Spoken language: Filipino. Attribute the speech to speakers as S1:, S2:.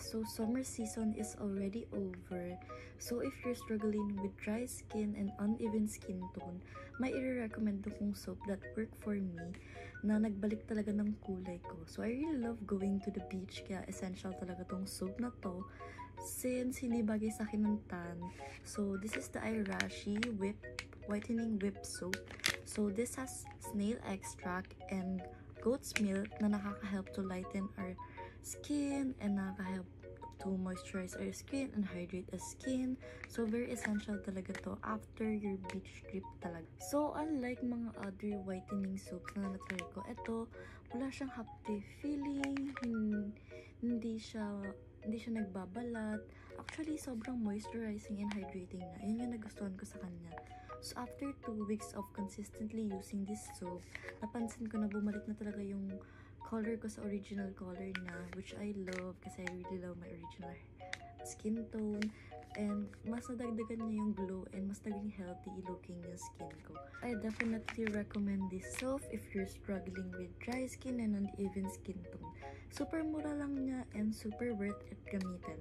S1: So summer season is already over. So if you're struggling with dry skin and uneven skin tone, may i-recommend akong soap that work for me na nagbalik talaga ng kulay ko. So I really love going to the beach, kaya essential talaga tong soap na to since hindi bagay sa akin ng tan. So this is the Irashi Whitening Whip Soap. So this has snail extract and goat's milk na nakaka-help to lighten our skin and nakaka-help to moisturize our skin and hydrate the skin. So very essential talaga to after your beach trip talaga. So unlike mga other whitening soaps na na-try ko, ito wala siyang hapte feeling, hindi siya nagbabalat. Actually, sobrang moisturizing and hydrating na. Yun yung nagustuhan ko sa kanya. So, after 2 weeks of consistently using this soap, napansin ko na bumalik na talaga yung color ko sa original color na, which I love kasi I really love my original skin tone. And mas nadagdagan niya yung glow and mas naging healthy looking yung skin ko. I definitely recommend this soap if you're struggling with dry skin and uneven skin tone. Super mura lang niya and super worth it gamitin.